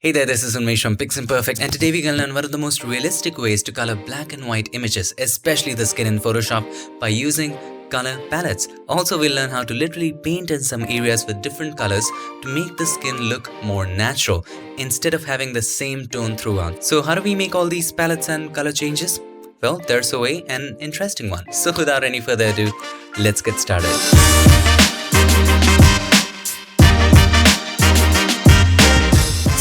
Hey there, this is Unmesh from Piximperfect, and today we're going to learn one of the most realistic ways to color black and white images, especially the skin in Photoshop, by using color palettes. Also, we'll learn how to literally paint in some areas with different colors to make the skin look more natural instead of having the same tone throughout. So how do we make all these palettes and color changes? Well, there's a way, and an interesting one. So without any further ado, let's get started.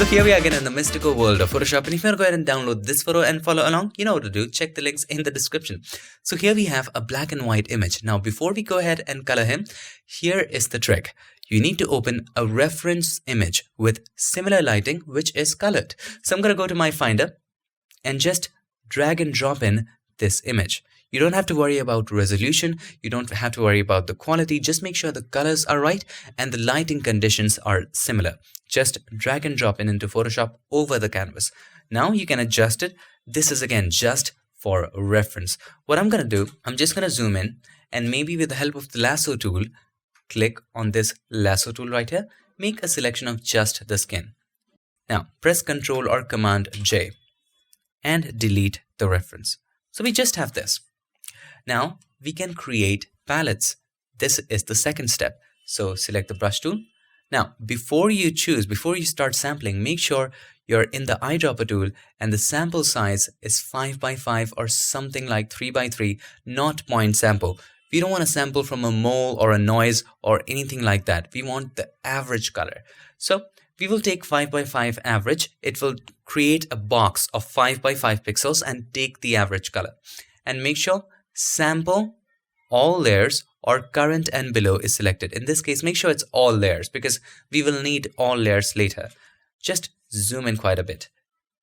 So here we are again in the mystical world of Photoshop, and if you want to go ahead and download this photo and follow along, you know what to do. Check the links in the description. So here we have a black and white image. Now before we go ahead and color him, here is the trick. You need to open a reference image with similar lighting which is colored. So I'm going to go to my Finder and just drag and drop in this image. You don't have to worry about resolution, you don't have to worry about the quality, just make sure the colors are right and the lighting conditions are similar. Just drag and drop into Photoshop over the canvas. Now you can adjust it. This is again just for reference. What I'm going to do, I'm just going to zoom in and maybe with the help of the Lasso Tool, click on this Lasso Tool right here, make a selection of just the skin. Now press Ctrl or Command J and delete the reference. So we just have this. Now we can create palettes. This is the second step. So select the brush tool. Now before you start sampling, make sure you're in the eyedropper tool and the sample size is 5x5 or something like 3x3, not point sample. We don't want to sample from a mole or a noise or anything like that. We want the average color. So we will take 5x5 average. It will create a box of 5x5 pixels and take the average color. And make sure sample all layers or current and below is selected. In this case, make sure it's all layers because we will need all layers later. Just zoom in quite a bit.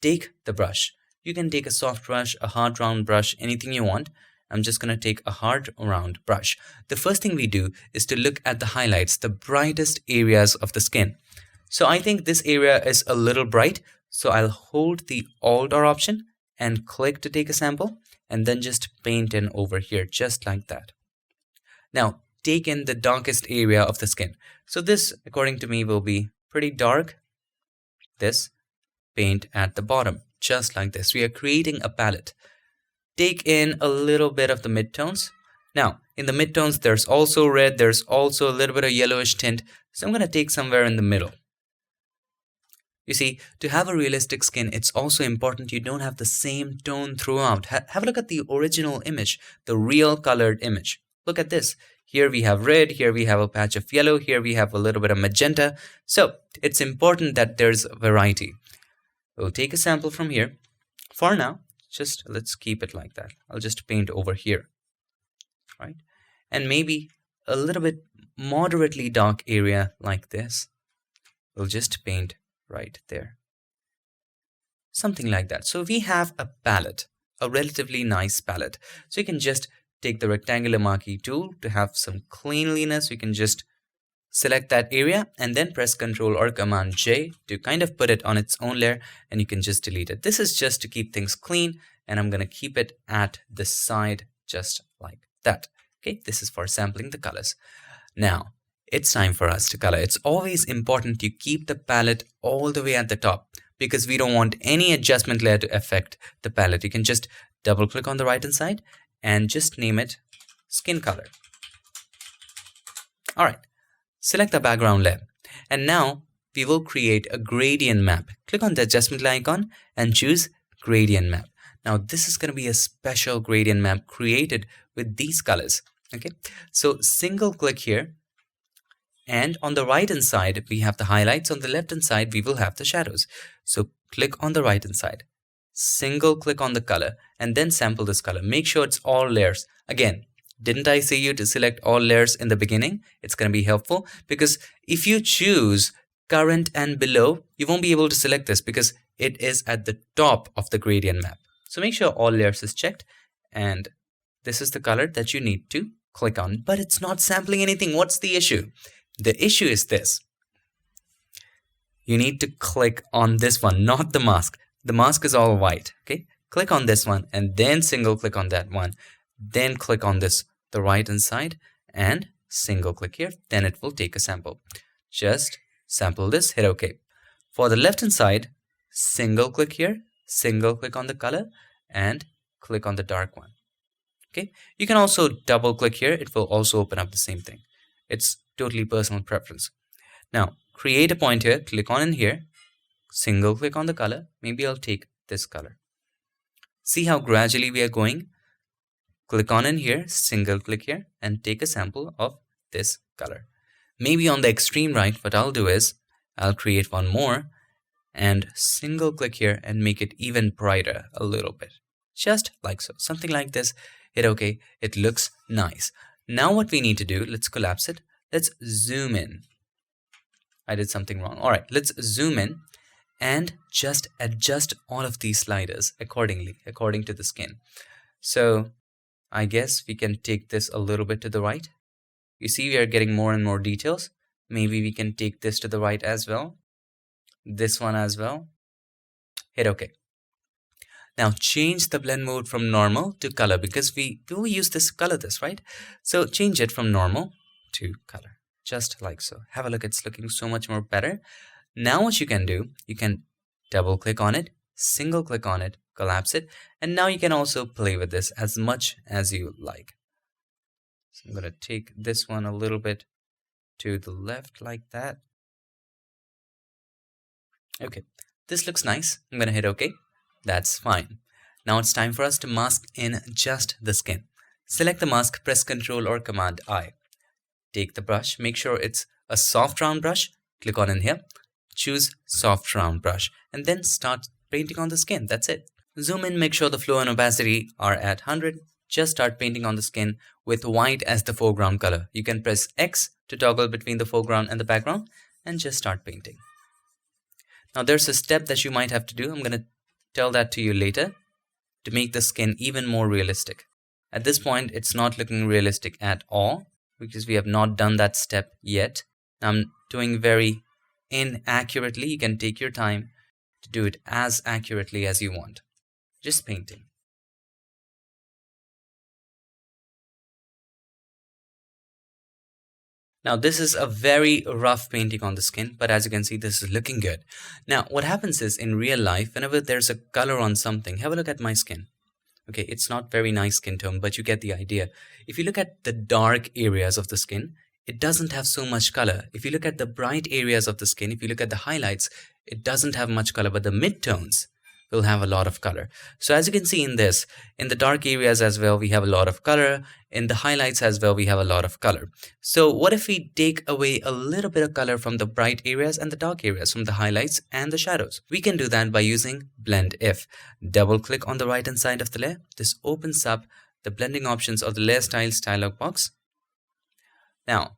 Take the brush. You can take a soft brush, a hard round brush, anything you want. I'm just going to take a hard round brush. The first thing we do is to look at the highlights, the brightest areas of the skin. So I think this area is a little bright. So I'll hold the Alt or option and click to take a sample and then just paint in over here just like that. Now take in the darkest area of the skin. So this according to me will be pretty dark. This paint at the bottom just like this. We are creating a palette. Take in a little bit of the midtones. Now in the midtones there's also red, there's also a little bit of yellowish tint. So I'm going to take somewhere in the middle. You see, to have a realistic skin, it's also important you don't have the same tone throughout. Have a look at the original image, the real colored image. Look at this. Here we have red, here we have a patch of yellow, here we have a little bit of magenta. So it's important that there's variety. We'll take a sample from here. For now, just let's keep it like that. I'll just paint over here, right? And maybe a little bit moderately dark area like this. We'll just paint right there. Something like that. So we have a palette, a relatively nice palette. So you can just take the rectangular marquee tool to have some cleanliness. We can just select that area and then press Ctrl or Command J to kind of put it on its own layer and you can just delete it. This is just to keep things clean and I'm going to keep it at the side just like that. Okay, this is for sampling the colors. Now it's time for us to color. It's always important to keep the palette all the way at the top because we don't want any adjustment layer to affect the palette. You can just double click on the right hand side and just name it skin color. All right, select the background layer. And now we will create a gradient map. Click on the adjustment layer icon and choose gradient map. Now this is going to be a special gradient map created with these colors. Okay, so single click here. And on the right hand side, we have the highlights. On the left hand side, we will have the shadows. So click on the right hand side, single click on the color and then sample this color. Make sure it's all layers. Again, didn't I say you to select all layers in the beginning? It's going to be helpful because if you choose current and below, you won't be able to select this because it is at the top of the gradient map. So make sure all layers is checked and this is the color that you need to click on, but it's not sampling anything. What's the issue? The issue is this. You need to click on this one, not the mask. The mask is all white. Okay, click on this one and then single click on that one. Then click on this, the right hand side and single click here. Then it will take a sample. Just sample this, hit OK. For the left hand side, single click here, single click on the color, and click on the dark one. Okay, you can also double click here. It will also open up the same thing. It's totally personal preference. Now create a point here, click on in here, single click on the color. Maybe I'll take this color. See how gradually we are going? Click on in here, single click here, and take a sample of this color. Maybe on the extreme right, what I'll do is I'll create one more and single click here and make it even brighter a little bit. Just like so, something like this. Hit OK. It looks nice. Now what we need to do, let's collapse it. Let's zoom in. I did something wrong. All right, let's zoom in and just adjust all of these sliders accordingly, according to the skin. So I guess we can take this a little bit to the right. You see we are getting more and more details. Maybe we can take this to the right as well. This one as well. Hit OK. Now change the blend mode from normal to color because we use this color this, right? So change it from normal to color, just like so. Have a look, it's looking so much more better. Now what you can do, you can double click on it, single click on it, collapse it, and now you can also play with this as much as you like. So I'm going to take this one a little bit to the left like that. Okay, this looks nice. I'm going to hit OK. That's fine. Now it's time for us to mask in just the skin. Select the mask, press Ctrl or Command I. Take the brush, make sure it's a soft round brush. Click on in here, choose soft round brush, and then start painting on the skin. That's it. Zoom in, make sure the flow and opacity are at 100. Just start painting on the skin with white as the foreground color. You can press X to toggle between the foreground and the background and just start painting. Now there's a step that you might have to do. I'm going to tell that to you later to make the skin even more realistic. At this point, it's not looking realistic at all because we have not done that step yet. I'm doing very inaccurately. You can take your time to do it as accurately as you want. Just painting. Now this is a very rough painting on the skin, but as you can see, this is looking good. Now what happens is in real life, whenever there's a color on something, have a look at my skin. Okay, it's not very nice skin tone, but you get the idea. If you look at the dark areas of the skin, it doesn't have so much color. If you look at the bright areas of the skin, if you look at the highlights, it doesn't have much color, but the midtones will have a lot of color. So as you can see in this, in the dark areas as well, we have a lot of color. In the highlights as well, we have a lot of color. So what if we take away a little bit of color from the bright areas and the dark areas, from the highlights and the shadows? We can do that by using Blend If. Double click on the right hand side of the layer. This opens up the blending options of the layer styles dialog box. Now,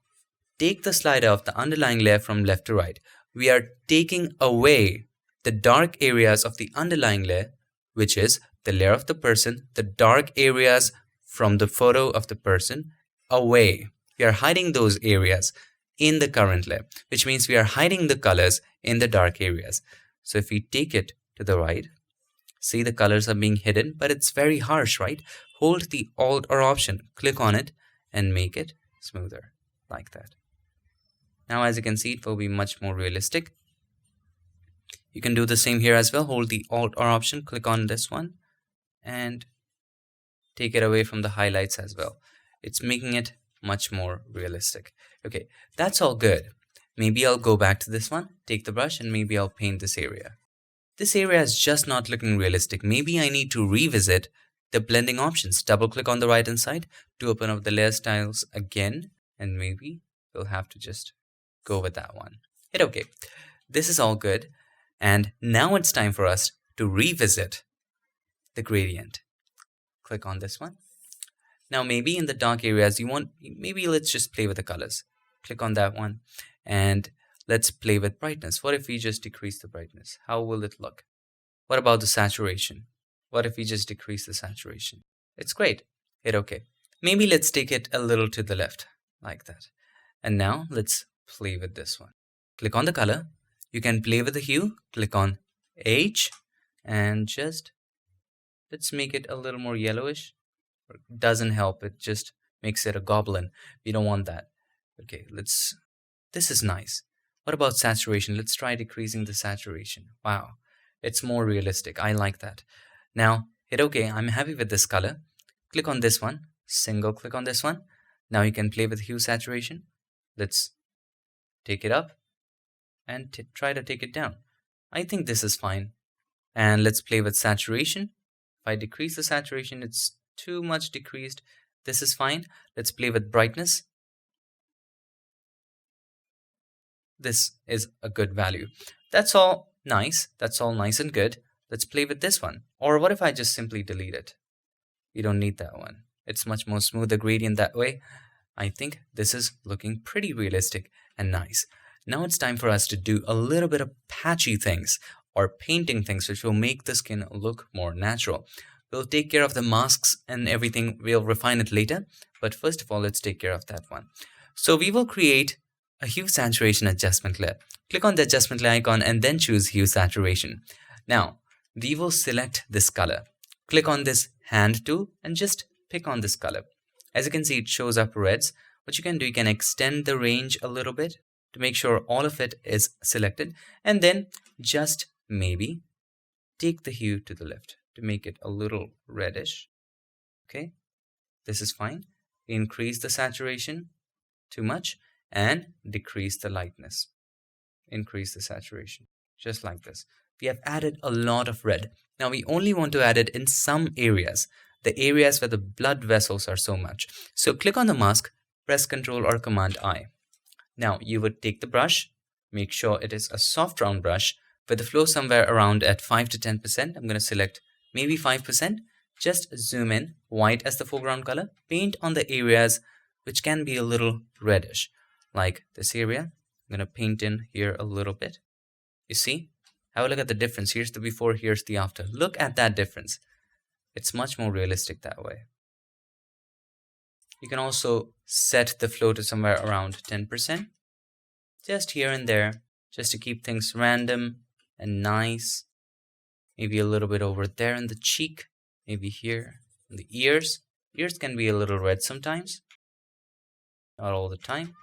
take the slider of the underlying layer from left to right. We are taking away the dark areas of the underlying layer, which is the layer of the person, the dark areas from the photo of the person away. We are hiding those areas in the current layer, which means we are hiding the colors in the dark areas. So if we take it to the right, see the colors are being hidden, but it's very harsh, right? Hold the Alt or Option, click on it and make it smoother like that. Now as you can see, it will be much more realistic. You can do the same here as well. Hold the Alt or Option, click on this one and take it away from the highlights as well. It's making it much more realistic. Okay, that's all good. Maybe I'll go back to this one, take the brush, and maybe I'll paint this area. This area is just not looking realistic. Maybe I need to revisit the blending options. Double click on the right hand side to open up the layer styles again, and maybe we'll have to just go with that one. Hit OK. This is all good. And now it's time for us to revisit the gradient. Click on this one. Now maybe in the dark areas maybe let's just play with the colors. Click on that one and let's play with brightness. What if we just decrease the brightness? How will it look? What about the saturation? What if we just decrease the saturation? It's great. Hit OK. Maybe let's take it a little to the left like that. And now let's play with this one. Click on the color. You can play with the hue, click on H and just let's make it a little more yellowish. Doesn't help, it just makes it a goblin. We don't want that. Okay, this is nice. What about saturation? Let's try decreasing the saturation. Wow, It's more realistic. I like that. Now hit OK. I'm happy with this color. Click on this one, single click on this one. Now you can play with hue saturation. Let's take it up and try to take it down. I think this is fine. And let's play with saturation. If I decrease the saturation, it's too much decreased. This is fine. Let's play with brightness. This is a good value. That's all nice. That's all nice and good. Let's play with this one. Or what if I just simply delete it? You don't need that one. It's much more smoother gradient that way. I think this is looking pretty realistic and nice. Now it's time for us to do a little bit of patchy things or painting things which will make the skin look more natural. We'll take care of the masks and everything. We'll refine it later. But first of all, let's take care of that one. So we will create a hue saturation adjustment layer. Click on the adjustment layer icon and then choose hue saturation. Now we will select this color. Click on this hand tool and just pick on this color. As you can see, it shows up reds. What you can do, you can extend the range a little bit to make sure all of it is selected, and then just maybe take the hue to the left to make it a little reddish. Okay, this is fine. Increase the saturation too much and decrease the lightness. Increase the saturation, just like this. We have added a lot of red. Now we only want to add it in some areas, the areas where the blood vessels are so much. So click on the mask, press Ctrl or Command I. Now you would take the brush, make sure it is a soft round brush with the flow somewhere around at 5 to 10%. I'm going to select maybe 5%. Just zoom in, white as the foreground color. Paint on the areas which can be a little reddish, like this area. I'm going to paint in here a little bit. You see? Have a look at the difference. Here's the before, here's the after. Look at that difference. It's much more realistic that way. You can also set the flow to somewhere around 10%. Just here and there, just to keep things random and nice. Maybe a little bit over there in the cheek. Maybe here in the ears. Ears can be a little red sometimes. Not all the time.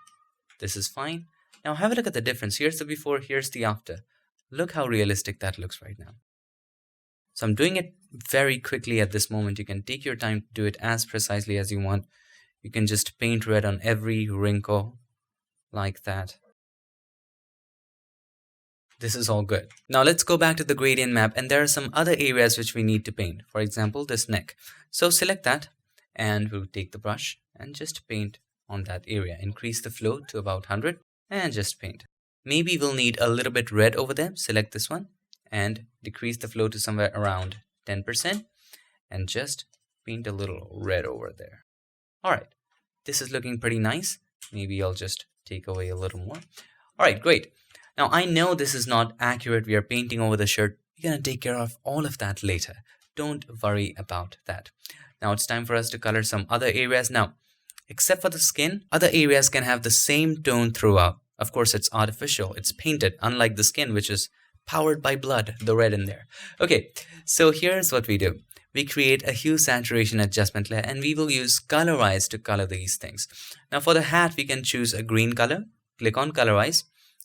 This is fine. Now have a look at the difference. Here's the before, here's the after. Look how realistic that looks right now. So I'm doing it very quickly at this moment. You can take your time to do it as precisely as you want. You can just paint red on every wrinkle like that. This is all good. Now let's go back to the gradient map, and there are some other areas which we need to paint. For example, this neck. So select that and we'll take the brush and just paint on that area. Increase the flow to about 100 and just paint. Maybe we'll need a little bit red over there. Select this one and decrease the flow to somewhere around 10% and just paint a little red over there. Alright, this is looking pretty nice. Maybe I'll just take away a little more. Alright, great. Now I know this is not accurate. We are painting over the shirt. We're going to take care of all of that later. Don't worry about that. Now it's time for us to color some other areas. Now, except for the skin, other areas can have the same tone throughout. Of course, it's artificial. It's painted, unlike the skin, which is powered by blood, the red in there. Okay, so here's what we do. We create a hue saturation adjustment layer, and we will use Colorize to color these things. Now for the hat, we can choose a green color. Click on Colorize,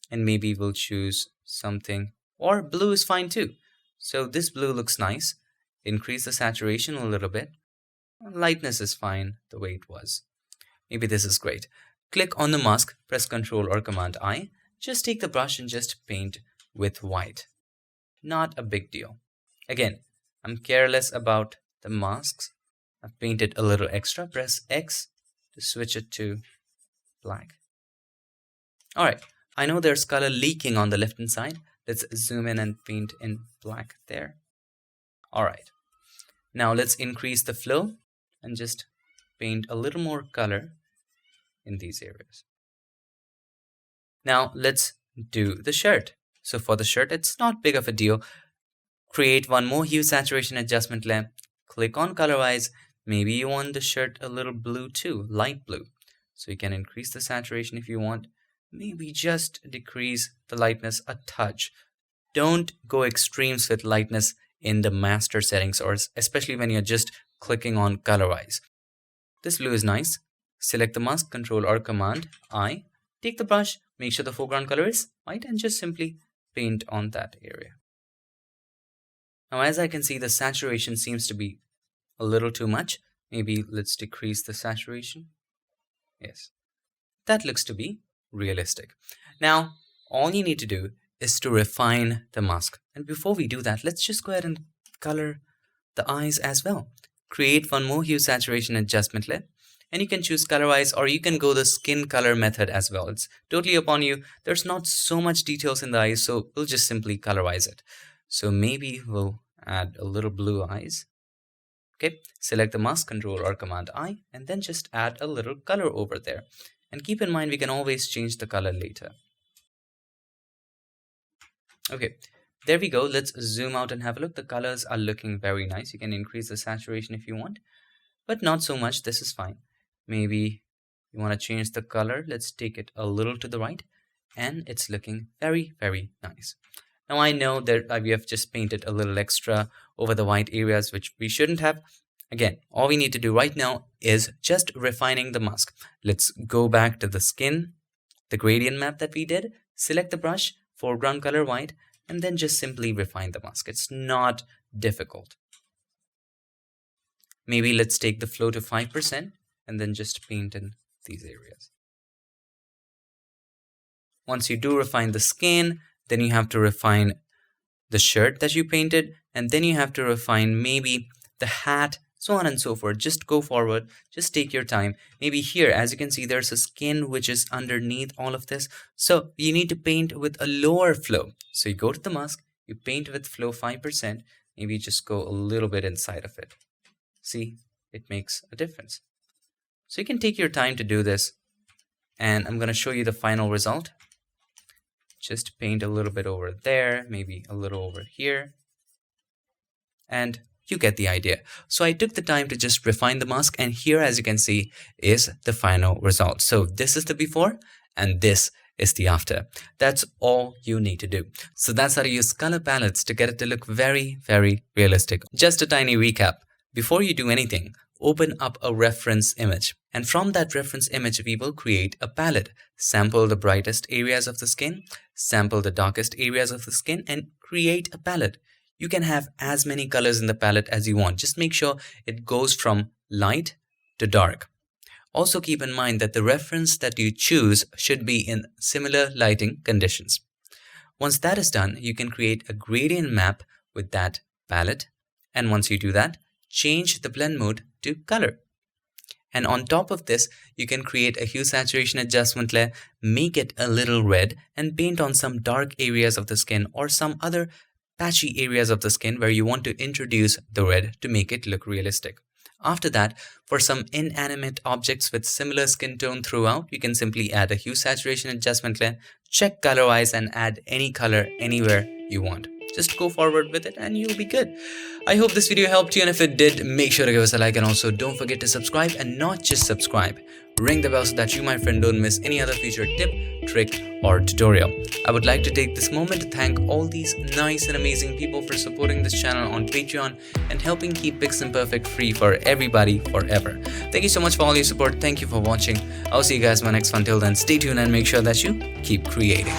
and maybe we'll choose something, or blue is fine too. So this blue looks nice. Increase the saturation a little bit. Lightness is fine the way it was. Maybe this is great. Click on the mask, press Ctrl or Command I. Just take the brush and just paint with white. Not a big deal. Again, I'm careless about the masks. I've painted a little extra. Press X to switch it to black. Alright, I know there's color leaking on the left hand side. Let's zoom in and paint in black there. Alright, now let's increase the flow and just paint a little more color in these areas. Now let's do the shirt. So for the shirt, it's not big of a deal. Create one more hue saturation adjustment layer. Click on Colorize. Maybe you want the shirt a little blue too, light blue. So you can increase the saturation if you want. Maybe just decrease the lightness a touch. Don't go extremes with lightness in the master settings, or especially when you're just clicking on Colorize. This blue is nice. Select the mask, Ctrl or Command I. Take the brush, make sure the foreground color is white, and just simply paint on that area. Now as I can see, the saturation seems to be a little too much. Maybe let's decrease the saturation. Yes, that looks to be realistic. Now all you need to do is to refine the mask. And before we do that, let's just go ahead and color the eyes as well. Create one more hue saturation adjustment layer, and you can choose Colorize, or you can go the skin color method as well. It's totally upon you. There's not so much details in the eyes, so we'll just simply colorize it. So maybe we'll add a little blue eyes. Okay, select the mask, Control or Command I, and then just add a little color over there. And keep in mind, we can always change the color later. Okay, there we go. Let's zoom out and have a look. The colors are looking very nice. You can increase the saturation if you want, but not so much. This is fine. Maybe you want to change the color. Let's take it a little to the right, and it's looking very, very nice. Now I know that we have just painted a little extra over the white areas, which we shouldn't have. Again, all we need to do right now is just refining the mask. Let's go back to the skin, the gradient map that we did, select the brush, foreground color white, and then just simply refine the mask. It's not difficult. Maybe let's take the flow to 5% and then just paint in these areas. Once you do refine the skin, then you have to refine the shirt that you painted, and then you have to refine maybe the hat, so on and so forth. Just go forward, just take your time. Maybe here, as you can see, there's a skin which is underneath all of this, so you need to paint with a lower flow. So you go to the mask, you paint with flow 5%, maybe just go a little bit inside of it. See, it makes a difference. So you can take your time to do this, and I'm going to show you the final result. Just paint a little bit over there, maybe a little over here, and you get the idea. So I took the time to just refine the mask, and here, as you can see, is the final result. So this is the before and this is the after. That's all you need to do. So that's how to use color palettes to get it to look very, very realistic. Just a tiny recap. Before you do anything, open up a reference image, and from that reference image we will create a palette. Sample the brightest areas of the skin, sample the darkest areas of the skin, and create a palette. You can have as many colors in the palette as you want. Just make sure it goes from light to dark. Also keep in mind that the reference that you choose should be in similar lighting conditions. Once that is done, you can create a gradient map with that palette, and once you do that, change the blend mode to color. And on top of this, you can create a hue saturation adjustment layer, make it a little red, and paint on some dark areas of the skin or some other patchy areas of the skin where you want to introduce the red to make it look realistic. After that, for some inanimate objects with similar skin tone throughout, you can simply add a hue saturation adjustment layer, check Colorize, and add any color anywhere you want. Just go forward with it and you'll be good. I hope this video helped you, and if it did, make sure to give us a like, and also don't forget to subscribe, and not just subscribe. Ring the bell so that you, my friend, don't miss any other future tip, trick, or tutorial. I would like to take this moment to thank all these nice and amazing people for supporting this channel on Patreon and helping keep Pixel Perfect free for everybody forever. Thank you so much for all your support. Thank you for watching. I'll see you guys in my next one. Till then, stay tuned and make sure that you keep creating.